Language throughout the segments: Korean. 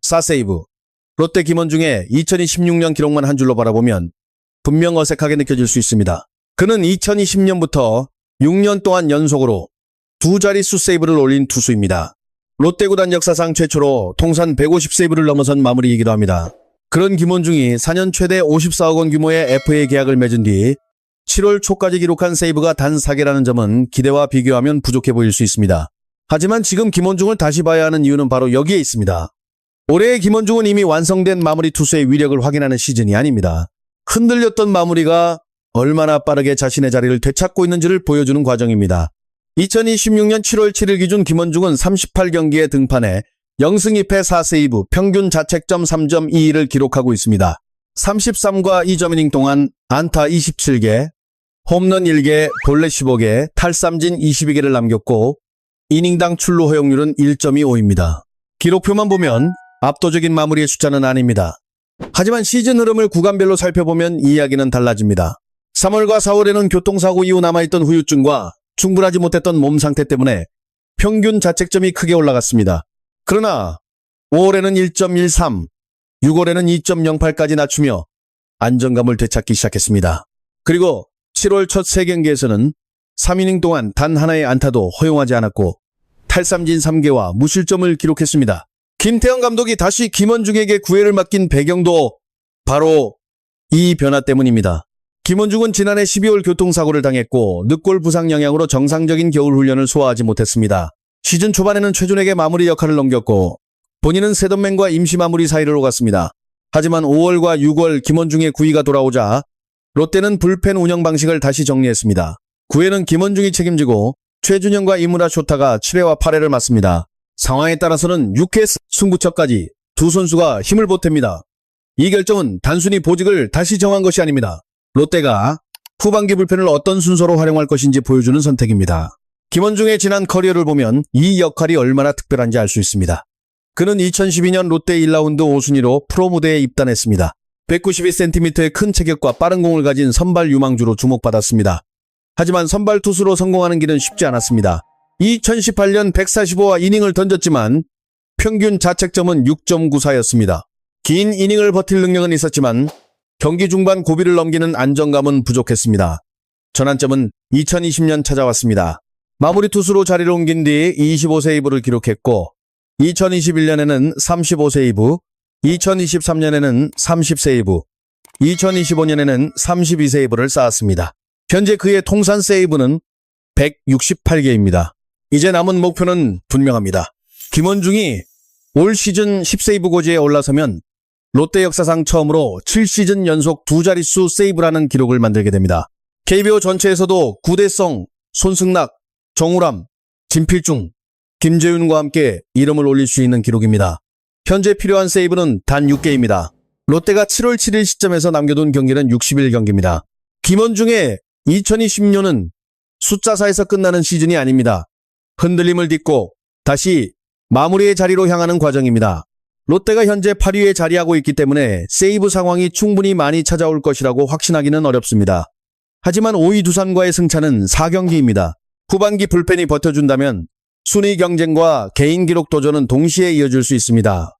4세이브. 롯데 김원중의 2026년 기록만 한 줄로 바라보면 분명 어색하게 느껴질 수 있습니다. 그는 2020년부터 6년 동안 연속으로 두 자릿수 세이브를 올린 투수입니다. 롯데 구단 역사상 최초로 통산 150세이브를 넘어선 마무리이기도 합니다. 그런 김원중이 4년 최대 54억 원 규모의 FA 계약을 맺은 뒤 7월 초까지 기록한 세이브가 단 4개라는 점은 기대와 비교하면 부족해 보일 수 있습니다. 하지만 지금 김원중을 다시 봐야 하는 이유는 바로 여기에 있습니다. 올해의 김원중은 이미 완성된 마무리 투수의 위력을 확인하는 시즌이 아닙니다. 흔들렸던 마무리가 얼마나 빠르게 자신의 자리를 되찾고 있는지를 보여주는 과정입니다. 2026년 7월 7일 기준 김원중은 38경기에 등판해 0승 2패 4세이브, 평균 자책점 3.22를 기록하고 있습니다. 33과 2점이닝 동안 안타 27개, 홈런 1개, 볼넷 15개, 탈삼진 22개를 남겼고 이닝당 출루 허용률은 1.25입니다. 기록표만 보면 압도적인 마무리의 숫자는 아닙니다. 하지만 시즌 흐름을 구간별로 살펴보면 이야기는 달라집니다. 3월과 4월에는 교통사고 이후 남아있던 후유증과 충분하지 못했던 몸 상태 때문에 평균 자책점이 크게 올라갔습니다. 그러나 5월에는 1.13, 6월에는 2.08까지 낮추며 안정감을 되찾기 시작했습니다. 그리고 7월 첫 3경기에서는 3이닝 동안 단 하나의 안타도 허용하지 않았고 탈삼진 3개와 무실점을 기록했습니다. 김태형 감독이 다시 김원중에게 구회를 맡긴 배경도 바로 이 변화 때문입니다. 김원중은 지난해 12월 교통사고를 당했고 늑골 부상 영향으로 정상적인 겨울 훈련을 소화하지 못했습니다. 시즌 초반에는 최준에게 마무리 역할을 넘겼고 본인은 세던맨과 임시 마무리 사이를 오갔습니다. 하지만 5월과 6월 김원중의 구위가 돌아오자 롯데는 불펜 운영 방식을 다시 정리했습니다. 9회는 김원중이 책임지고 최준영과 이무라 쇼타가 7회와 8회를 맡습니다. 상황에 따라서는 6회 승부처까지 두 선수가 힘을 보탭니다. 이 결정은 단순히 보직을 다시 정한 것이 아닙니다. 롯데가 후반기 불펜을 어떤 순서로 활용할 것인지 보여주는 선택입니다. 김원중의 지난 커리어를 보면 이 역할이 얼마나 특별한지 알 수 있습니다. 그는 2012년 롯데 1라운드 5순위로 프로 무대에 입단했습니다. 192cm의 큰 체격과 빠른 공을 가진 선발 유망주로 주목받았습니다. 하지만 선발 투수로 성공하는 길은 쉽지 않았습니다. 2018년 145와 이닝을 던졌지만 평균 자책점은 6.94였습니다. 긴 이닝을 버틸 능력은 있었지만 경기 중반 고비를 넘기는 안정감은 부족했습니다. 전환점은 2020년 찾아왔습니다. 마무리 투수로 자리를 옮긴 뒤 25세이브를 기록했고 2021년에는 35세이브, 2023년에는 30세이브, 2025년에는 32세이브를 쌓았습니다. 현재 그의 통산 세이브는 168개입니다. 이제 남은 목표는 분명합니다. 김원중이 올 시즌 10세이브 고지에 올라서면 롯데 역사상 처음으로 7시즌 연속 두 자릿수 세이브라는 기록을 만들게 됩니다. KBO 전체에서도 구대성, 손승락, 정우람, 진필중, 김재윤과 함께 이름을 올릴 수 있는 기록입니다. 현재 필요한 세이브는 단 6개입니다. 롯데가 7월 7일 시점에서 남겨둔 경기는 61경기입니다. 김원중의 2020년은 숫자사에서 끝나는 시즌이 아닙니다. 흔들림을 딛고 다시 마무리의 자리로 향하는 과정입니다. 롯데가 현재 8위에 자리하고 있기 때문에 세이브 상황이 충분히 많이 찾아올 것이라고 확신하기는 어렵습니다. 하지만 5위 두산과의 승차는 4경기입니다. 후반기 불펜이 버텨준다면 순위 경쟁과 개인 기록 도전은 동시에 이어질 수 있습니다.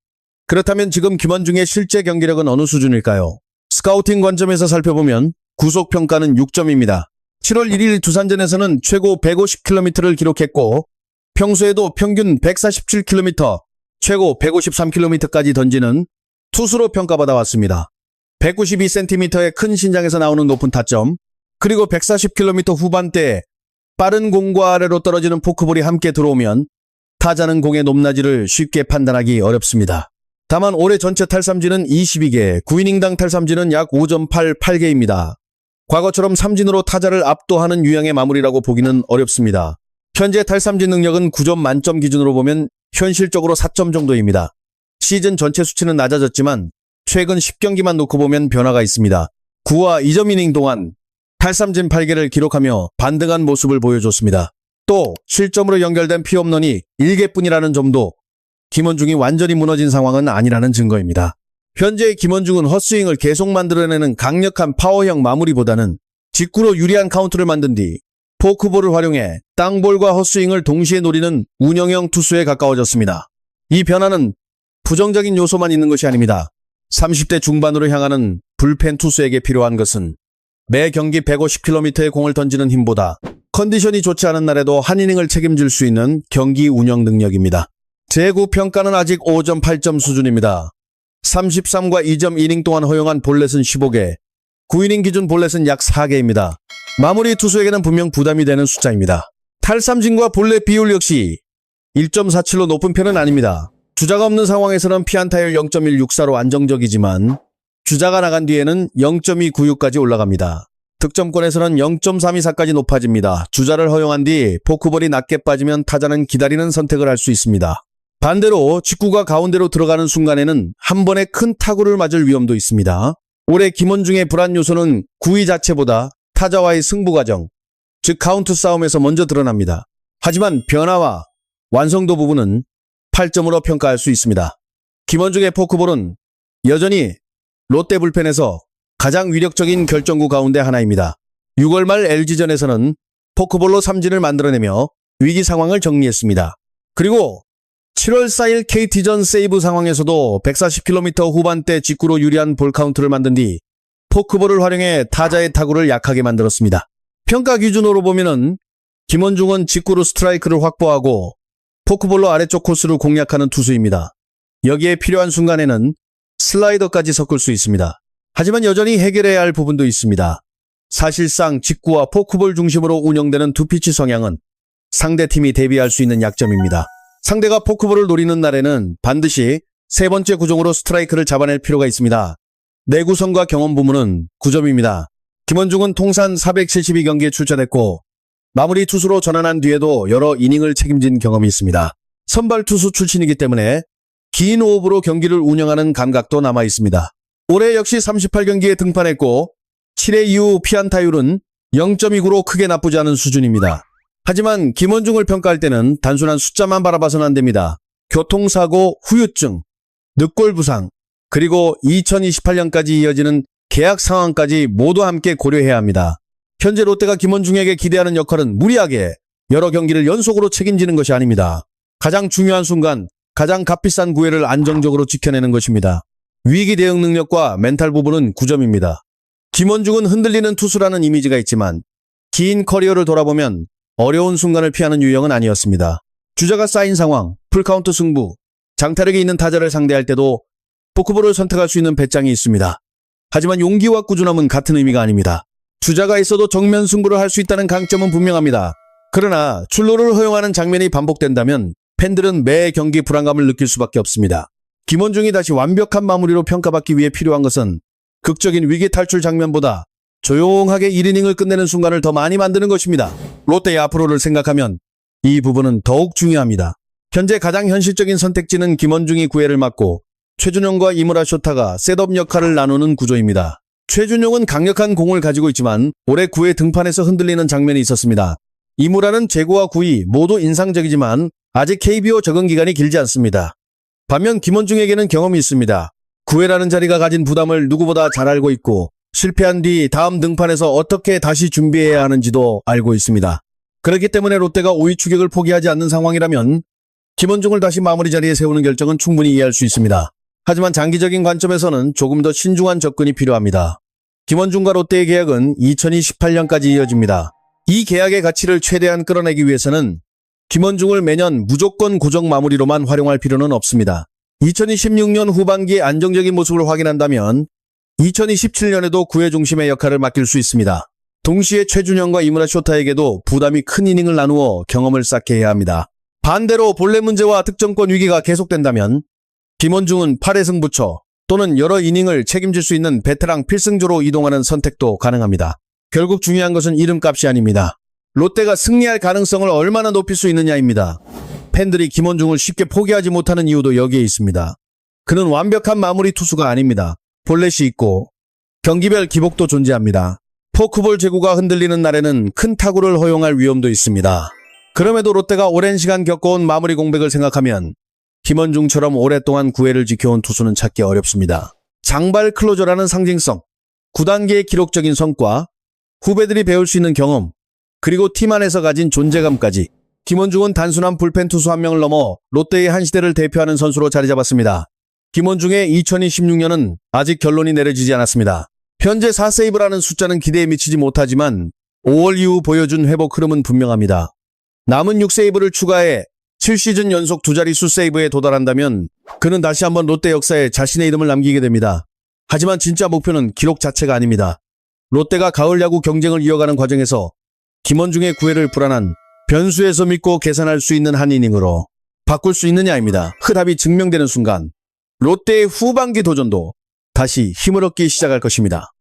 그렇다면 지금 김원중의 실제 경기력은 어느 수준일까요? 스카우팅 관점에서 살펴보면 구속 평가는 6점입니다. 7월 1일 두산전에서는 최고 150km를 기록했고 평소에도 평균 147km, 최고 153km까지 던지는 투수로 평가받아 왔습니다. 192cm의 큰 신장에서 나오는 높은 타점, 그리고 140km 후반대에 빠른 공과 아래로 떨어지는 포크볼이 함께 들어오면 타자는 공의 높낮이를 쉽게 판단하기 어렵습니다. 다만 올해 전체 탈삼진은 22개, 9이닝당 탈삼진은 약 5.88개입니다. 과거처럼 삼진으로 타자를 압도하는 유형의 마무리라고 보기는 어렵습니다. 현재 탈삼진 능력은 9점 만점 기준으로 보면 현실적으로 4점 정도입니다. 시즌 전체 수치는 낮아졌지만 최근 10경기만 놓고 보면 변화가 있습니다. 9와 2점 이닝 동안 탈삼진 8개를 기록하며 반등한 모습을 보여줬습니다. 또 실점으로 연결된 피홈런이 1개뿐이라는 점도 김원중이 완전히 무너진 상황은 아니라는 증거입니다. 현재의 김원중은 헛스윙을 계속 만들어내는 강력한 파워형 마무리보다는 직구로 유리한 카운트를 만든 뒤 포크볼을 활용해 땅볼과 헛스윙을 동시에 노리는 운영형 투수에 가까워졌습니다. 이 변화는 부정적인 요소만 있는 것이 아닙니다. 30대 중반으로 향하는 불펜 투수에게 필요한 것은 매 경기 150km의 공을 던지는 힘보다 컨디션이 좋지 않은 날에도 한 이닝을 책임질 수 있는 경기 운영 능력입니다. 제구 평가는 아직 5점, 8점 수준입니다. 33과 2점 이닝 동안 허용한 볼넷은 15개, 9이닝 기준 볼넷은 약 4개입니다. 마무리 투수에게는 분명 부담이 되는 숫자입니다. 탈삼진과 볼넷 비율 역시 1.47로 높은 편은 아닙니다. 주자가 없는 상황에서는 피안타율 0.164로 안정적이지만 주자가 나간 뒤에는 0.296까지 올라갑니다. 득점권에서는 0.324까지 높아집니다. 주자를 허용한 뒤 포크볼이 낮게 빠지면 타자는 기다리는 선택을 할 수 있습니다. 반대로 직구가 가운데로 들어가는 순간에는 한 번에 큰 타구를 맞을 위험도 있습니다. 올해 김원중의 불안 요소는 구위 자체보다 타자와의 승부 과정, 즉 카운트 싸움에서 먼저 드러납니다. 하지만 변화와 완성도 부분은 8점으로 평가할 수 있습니다. 김원중의 포크볼은 여전히 롯데 불펜에서 가장 위력적인 결정구 가운데 하나입니다. 6월 말 LG전에서는 포크볼로 삼진을 만들어내며 위기 상황을 정리했습니다. 그리고 7월 4일 KT전 세이브 상황에서도 140km 후반대 직구로 유리한 볼 카운트를 만든 뒤 포크볼을 활용해 타자의 타구를 약하게 만들었습니다. 평가 기준으로 보면은 김원중은 직구로 스트라이크를 확보하고 포크볼로 아래쪽 코스를 공략하는 투수입니다. 여기에 필요한 순간에는 슬라이더까지 섞을 수 있습니다. 하지만 여전히 해결해야 할 부분도 있습니다. 사실상 직구와 포크볼 중심으로 운영되는 투피치 성향은 상대팀이 대비할 수 있는 약점입니다. 상대가 포크볼을 노리는 날에는 반드시 세 번째 구종으로 스트라이크를 잡아낼 필요가 있습니다. 내구성과 경험 부문은 9점입니다. 김원중은 통산 472경기에 출전했고 마무리 투수로 전환한 뒤에도 여러 이닝을 책임진 경험이 있습니다. 선발 투수 출신이기 때문에 긴 호흡으로 경기를 운영하는 감각도 남아 있습니다. 올해 역시 38경기에 등판했고 7회 이후 피안타율은 0.29로 크게 나쁘지 않은 수준입니다. 하지만 김원중을 평가할 때는 단순한 숫자만 바라봐서는 안 됩니다. 교통사고, 후유증, 늑골 부상, 그리고 2028년까지 이어지는 계약 상황까지 모두 함께 고려해야 합니다. 현재 롯데가 김원중에게 기대하는 역할은 무리하게 여러 경기를 연속으로 책임지는 것이 아닙니다. 가장 중요한 순간, 가장 값비싼 구회를 안정적으로 지켜내는 것입니다. 위기 대응 능력과 멘탈 부분은 9점입니다. 김원중은 흔들리는 투수라는 이미지가 있지만 긴 커리어를 돌아보면 어려운 순간을 피하는 유형은 아니었습니다. 주자가 쌓인 상황, 풀카운트 승부, 장타력이 있는 타자를 상대할 때도 포크볼을 선택할 수 있는 배짱이 있습니다. 하지만 용기와 꾸준함은 같은 의미가 아닙니다. 주자가 있어도 정면 승부를 할 수 있다는 강점은 분명합니다. 그러나 출루를 허용하는 장면이 반복된다면 팬들은 매 경기 불안감을 느낄 수밖에 없습니다. 김원중이 다시 완벽한 마무리로 평가받기 위해 필요한 것은 극적인 위기 탈출 장면보다 조용하게 1이닝을 끝내는 순간을 더 많이 만드는 것입니다. 롯데의 앞으로를 생각하면 이 부분은 더욱 중요합니다. 현재 가장 현실적인 선택지는 김원중이 구회를 맡고 최준용과 이무라 쇼타가 셋업 역할을 나누는 구조입니다. 최준용은 강력한 공을 가지고 있지만 올해 구회 등판에서 흔들리는 장면이 있었습니다. 이무라는 제구와 구위 모두 인상적이지만 아직 KBO 적응 기간이 길지 않습니다. 반면 김원중에게는 경험이 있습니다. 구회라는 자리가 가진 부담을 누구보다 잘 알고 있고 실패한 뒤 다음 등판에서 어떻게 다시 준비해야 하는지도 알고 있습니다. 그렇기 때문에 롯데가 5위 추격을 포기하지 않는 상황이라면 김원중을 다시 마무리 자리에 세우는 결정은 충분히 이해할 수 있습니다. 하지만 장기적인 관점에서는 조금 더 신중한 접근이 필요합니다. 김원중과 롯데의 계약은 2028년까지 이어집니다. 이 계약의 가치를 최대한 끌어내기 위해서는 김원중을 매년 무조건 고정 마무리로만 활용할 필요는 없습니다. 2016년 후반기에 안정적인 모습을 확인한다면 2027년에도 구회 중심의 역할을 맡길 수 있습니다. 동시에 최준영과 이무라 쇼타에게도 부담이 큰 이닝을 나누어 경험을 쌓게 해야 합니다. 반대로 본래 문제와 득점권 위기가 계속된다면 김원중은 8회 승부처 또는 여러 이닝을 책임질 수 있는 베테랑 필승조로 이동하는 선택도 가능합니다. 결국 중요한 것은 이름값이 아닙니다. 롯데가 승리할 가능성을 얼마나 높일 수 있느냐입니다. 팬들이 김원중을 쉽게 포기하지 못하는 이유도 여기에 있습니다. 그는 완벽한 마무리 투수가 아닙니다. 볼넷이 있고 경기별 기복도 존재합니다. 포크볼 제구가 흔들리는 날에는 큰 타구를 허용할 위험도 있습니다. 그럼에도 롯데가 오랜 시간 겪어온 마무리 공백을 생각하면 김원중처럼 오랫동안 구회를 지켜온 투수는 찾기 어렵습니다. 장발 클로저라는 상징성, 9단계의 기록적인 성과, 후배들이 배울 수 있는 경험, 그리고 팀 안에서 가진 존재감까지 김원중은 단순한 불펜 투수 한 명을 넘어 롯데의 한 시대를 대표하는 선수로 자리 잡았습니다. 김원중의 2026년은 아직 결론이 내려지지 않았습니다. 현재 4세이브라는 숫자는 기대에 미치지 못하지만 5월 이후 보여준 회복 흐름은 분명합니다. 남은 6세이브를 추가해 7시즌 연속 두 자릿수 세이브에 도달한다면 그는 다시 한번 롯데 역사에 자신의 이름을 남기게 됩니다. 하지만 진짜 목표는 기록 자체가 아닙니다. 롯데가 가을 야구 경쟁을 이어가는 과정에서 김원중의 구애를 불안한 변수에서 믿고 계산할 수 있는 한 이닝으로 바꿀 수 있느냐입니다. 흡답이 증명되는 순간 롯데의 후반기 도전도 다시 힘을 얻기 시작할 것입니다.